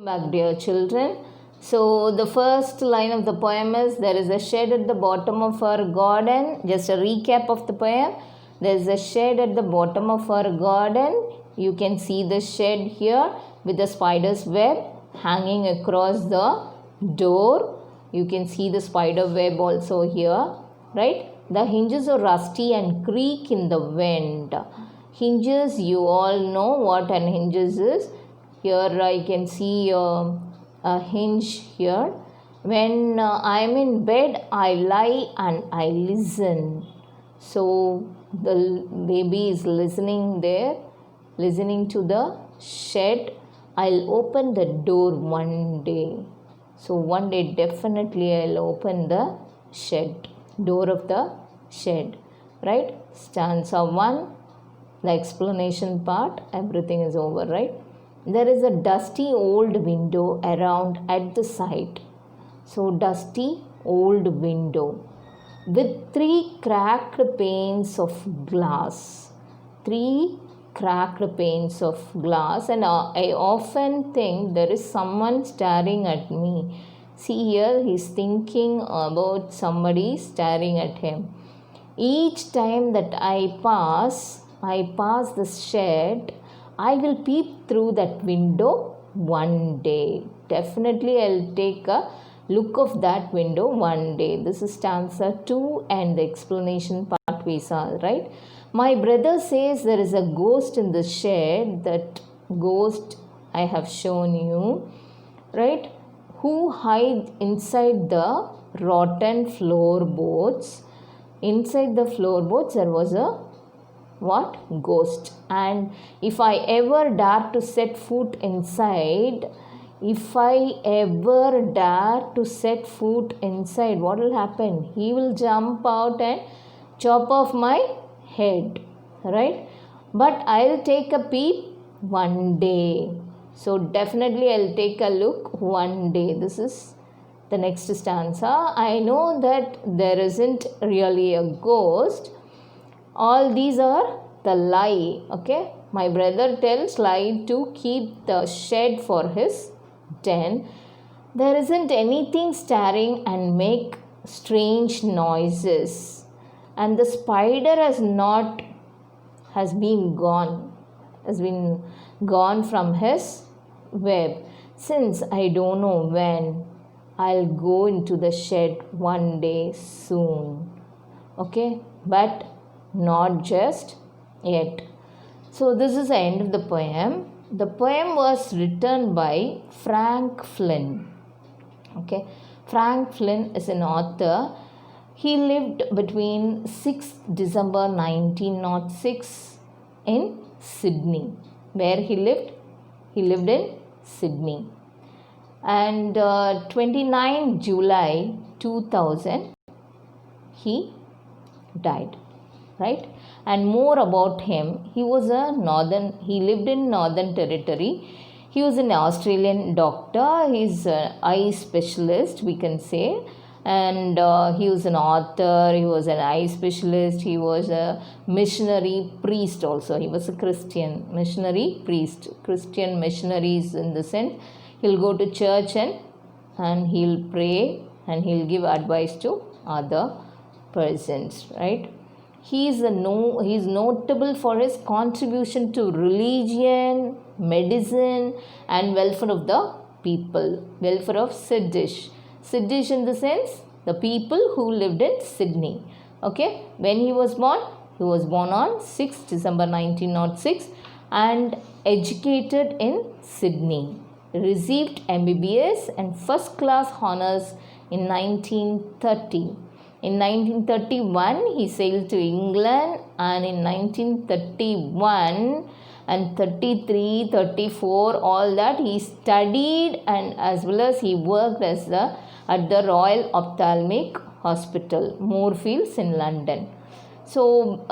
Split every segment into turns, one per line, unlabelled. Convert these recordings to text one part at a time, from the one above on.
Back, dear children. So, the first line of the poem is there is a shed at the bottom of our garden. Just a recap of the poem. There is a shed at the bottom of our garden. You can see the shed here with the spider's web hanging across the door. You can see the spider web also here, right? The hinges are rusty and creak in the wind. Hinges, you all know what an hinges is. Here I can see a hinge here. When I am in bed, I lie and I listen. So the baby is listening there, listening to the shed. I'll open the door one day. So one day definitely I'll open the shed, door of the shed, right? Stanza 1, the explanation part, everything is over, right? There is a dusty old window around at the side. So dusty old window with 3 cracked panes of glass. 3 cracked panes of glass, and I often think there is someone staring at me. See here, he's thinking about somebody staring at him. Each time that I pass the shed, I will peep through that window one day. Definitely I'll take a look of that window one day. This is stanza 2 and the explanation part we saw, right? My brother says there is a ghost in the shed. That ghost I have shown you, right? Who hide inside the rotten floorboards. Inside the floorboards there was a what? Ghost. And if I ever dare to set foot inside, what will happen? He will jump out and chop off my head, right? But I'll take a peep one day. So definitely I'll take a look one day. This is the next stanza. I know that there isn't really a ghost. All these are the lie, okay? My brother tells lie to keep the shed for his den. There isn't anything staring and make strange noises. And the spider has been gone from his web. Since I don't know when, I'll go into the shed one day soon. Okay? But not just yet. So this is the end of the poem. The poem was written by Frank Flynn. Okay, Frank Flynn is an author. He lived between 6th December 1906 in Sydney. Where he lived? He lived in Sydney. And 29 July 2000 he died. Right? And more about him, he lived in Northern Territory. He was an Australian doctor. He's an eye specialist, we can say. And he was an author, he was an eye specialist, he was a missionary priest also. He was a Christian missionary priest. Christian missionaries in the sense, he'll go to church and he'll pray and he'll give advice to other persons, right? He is notable for his contribution to religion, medicine, and welfare of the people. Welfare of Siddish. Siddish in the sense, the people who lived in Sydney. Okay, when he was born on 6th December 1906 and educated in Sydney. Received MBBS and first class honours in 1930. In 1931, he sailed to England, and in 1931 and 33, 34, all that he studied, and as well as he worked at the Royal Ophthalmic Hospital, Moorfields in London. So,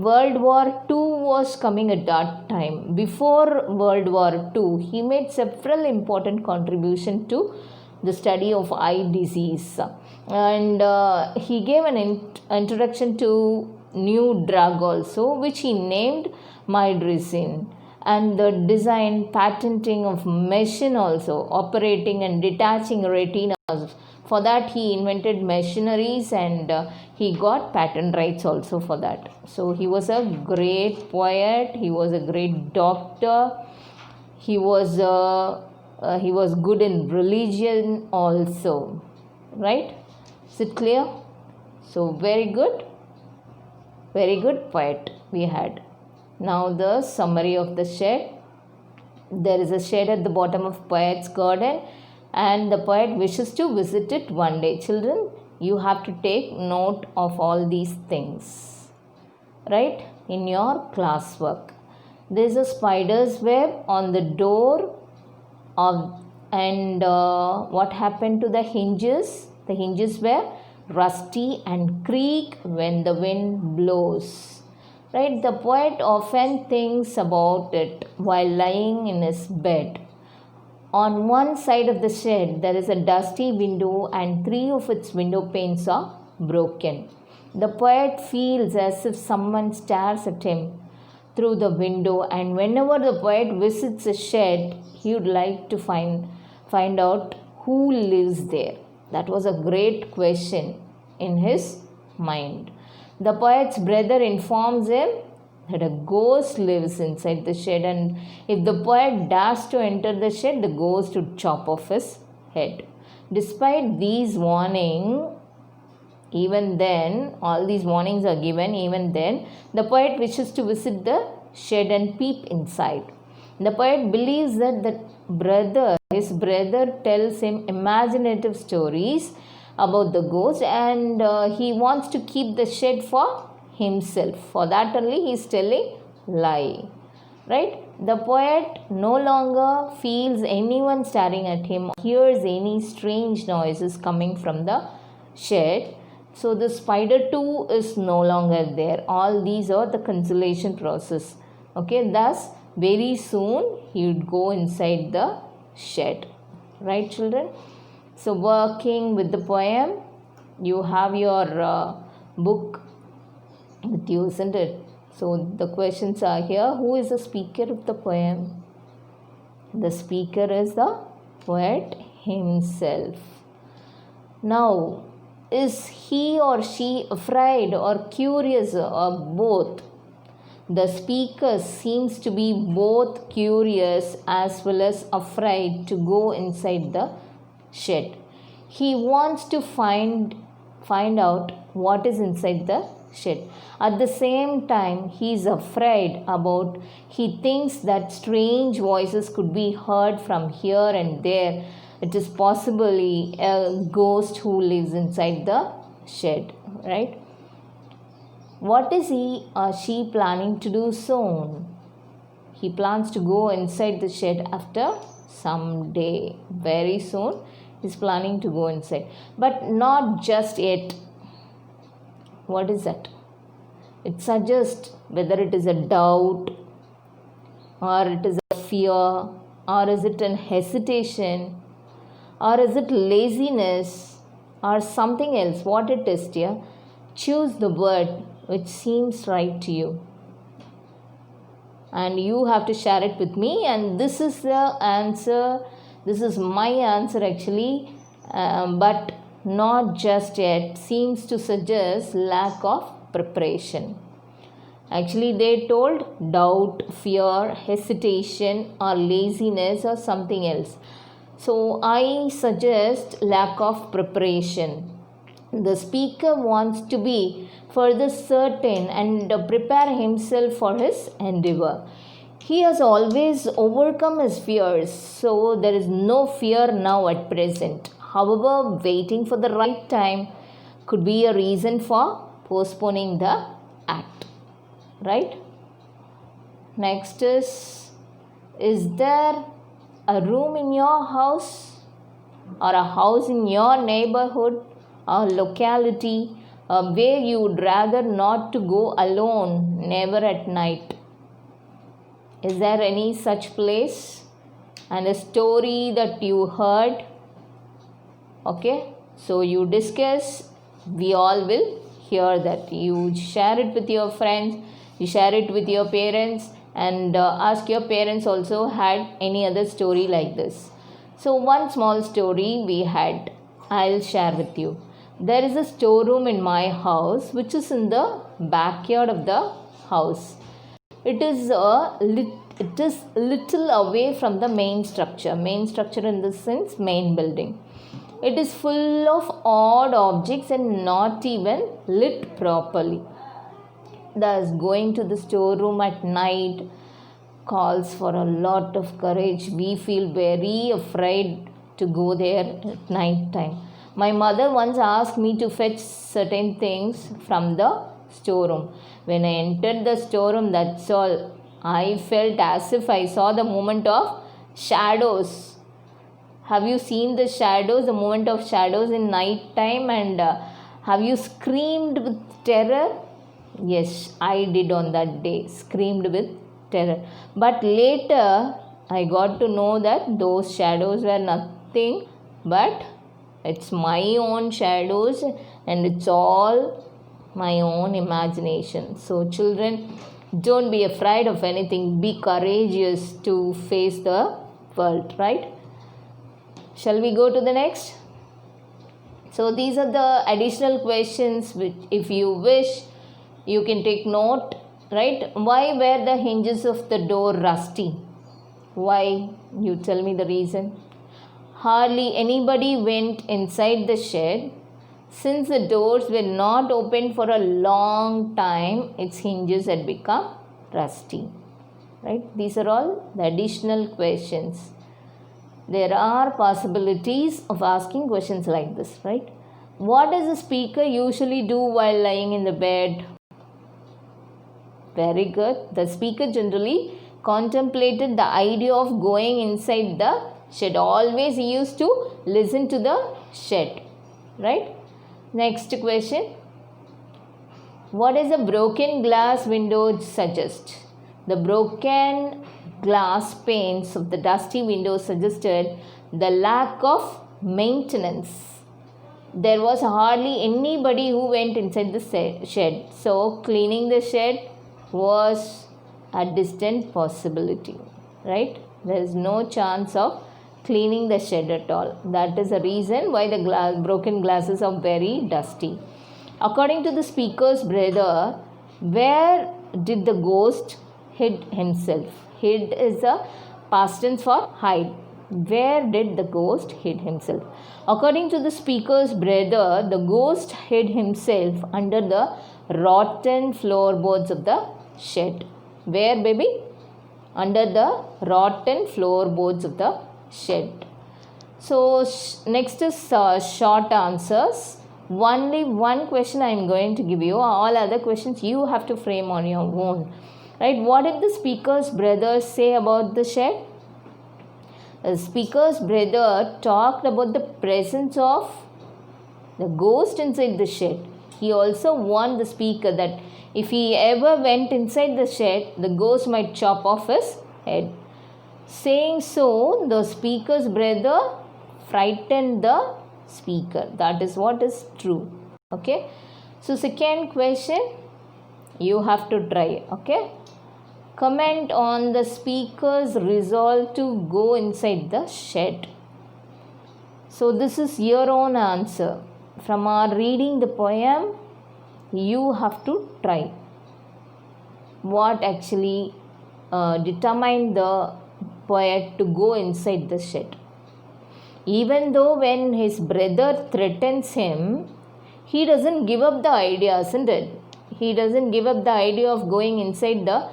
World War II was coming at that time. Before World War II, he made several important contributions to the study of eye disease. And he gave an introduction to new drug also, which he named Midricin. and the design, patenting of machine also, operating and detaching retinas. For that he invented machineries, and he got patent rights also for that. So he was a great poet, he was a great doctor, he was good in religion also, right? Is it clear? So very good poet we had. Now the summary of the shed. There is a shed at the bottom of poet's garden, and the poet wishes to visit it one day. Children, you have to take note of all these things, right, in your classwork. There is a spider's web on the door of, and what happened to the hinges? The hinges were rusty and creak when the wind blows. Right? The poet often thinks about it while lying in his bed. On one side of the shed, there is a dusty window, and 3 of its window panes are broken. The poet feels as if someone stares at him through the window, and whenever the poet visits a shed, he would like to find out who lives there. That was a great question in his mind. The poet's brother informs him that a ghost lives inside the shed, and if the poet dares to enter the shed, the ghost would chop off his head. Despite these warnings, even then, all these warnings are given, even then, the poet wishes to visit the shed and peep inside. The poet believes that his brother tells him imaginative stories about the ghost, and he wants to keep the shed for himself. For that only he is telling lie. Right? The poet no longer feels anyone staring at him, hears any strange noises coming from the shed. So the spider too is no longer there. All these are the consolation process. Okay, thus very soon he would go inside the shed. Right, children? So working with the poem, you have your book with you, isn't it? So the questions are here. Who is the speaker of the poem? The speaker is the poet himself. Now, is he or she afraid or curious, or both? The speaker seems to be both curious as well as afraid to go inside the shed. He wants to find out what is inside the shed. At the same time, he is afraid he thinks that strange voices could be heard from here and there. It is possibly a ghost who lives inside the shed, right? What is he or she planning to do soon? He plans to go inside the shed after some day. Very soon, he's planning to go inside. But not just yet. What is that? It suggests whether it is a doubt, or it is a fear, or is it an hesitation, or is it laziness, or something else. What it is, dear? Choose the word which seems right to you, and you have to share it with me. And this is the answer. This is my answer actually, but not just yet seems to suggest lack of preparation. Actually, they told doubt, fear, hesitation, or laziness, or something else. So I suggest lack of preparation. The speaker wants to be further certain and prepare himself for his endeavor. He has always overcome his fears, so there is no fear now at present. However, waiting for the right time could be a reason for postponing the act. Right? Next is there a room in your house, or a house in your neighborhood or locality where you would rather not to go alone, never at night? Is there any such place? And a story that you heard? Okay, so you discuss, we all will hear that. You share it with your friends, you share it with your parents, and ask your parents also had any other story like this. So one small story we had, I'll share with you. There is a storeroom in my house which is in the backyard of the house. It is little away from the main structure. Main structure in the sense main building. It is full of odd objects and not even lit properly. Thus, going to the storeroom at night calls for a lot of courage. We feel very afraid to go there at night time. My mother once asked me to fetch certain things from the storeroom. When I entered the storeroom, that's all. I felt as if I saw the movement of shadows. Have you seen the shadows, the movement of shadows in night time, and have you screamed with terror? Yes, I did on that day, screamed with terror. But later, I got to know that those shadows were nothing but it's my own shadows and it's all my own imagination. So, children, don't be afraid of anything. Be courageous to face the world, right? Shall we go to the next? So, these are the additional questions which, if you wish, you can take note, right? Why were the hinges of the door rusty? Why? You tell me the reason. Hardly anybody went inside the shed. Since the doors were not opened for a long time, its hinges had become rusty. Right? These are all the additional questions. There are possibilities of asking questions like this, right? What does a speaker usually do while lying in the bed? Very good. The speaker generally contemplated the idea of going inside the shed. Always he used to listen to the shed. Right? Next question. What does a broken glass window suggest? The broken glass panes of the dusty window suggested the lack of maintenance. There was hardly anybody who went inside the shed. So cleaning the shed was a distant possibility, right? There is no chance of cleaning the shed at all. That is the reason why the broken glasses are very dusty. According to the speaker's brother, where did the ghost hid himself? Hid is a past tense for hide. Where did the ghost hid himself? According to the speaker's brother, the ghost hid himself under the rotten floorboards of the shed. Where, baby? Under the rotten floorboards of the shed. So, next is short answers. Only one question I am going to give you. All other questions you have to frame on your own. Right? What did the speaker's brother say about the shed? The speaker's brother talked about the presence of the ghost inside the shed. He also warned the speaker that if he ever went inside the shed, the ghost might chop off his head. Saying so, the speaker's brother frightened the speaker. That is what is true. Okay. So, second question, you have to try. Okay. Comment on the speaker's resolve to go inside the shed. So, this is your own answer. From our reading the poem, you have to try. What actually determined the poet to go inside the shed? Even though when his brother threatens him, he doesn't give up the idea, isn't it? He doesn't give up the idea of going inside the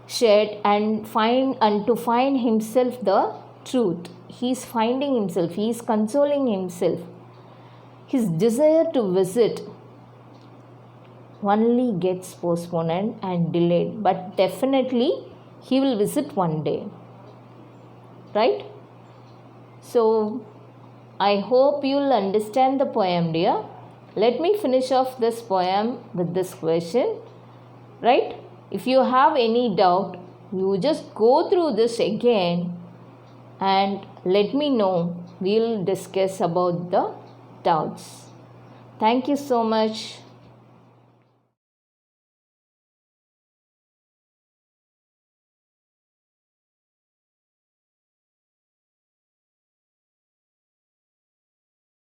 shed and to find himself the truth. He is finding himself. He is consoling himself. His desire to visit only gets postponed and delayed, but definitely he will visit one day. Right? So, I hope you'll understand the poem, dear. Let me finish off this poem with this question. Right? If you have any doubt, you just go through this again and let me know. We'll discuss about the doubts. Thank you so much.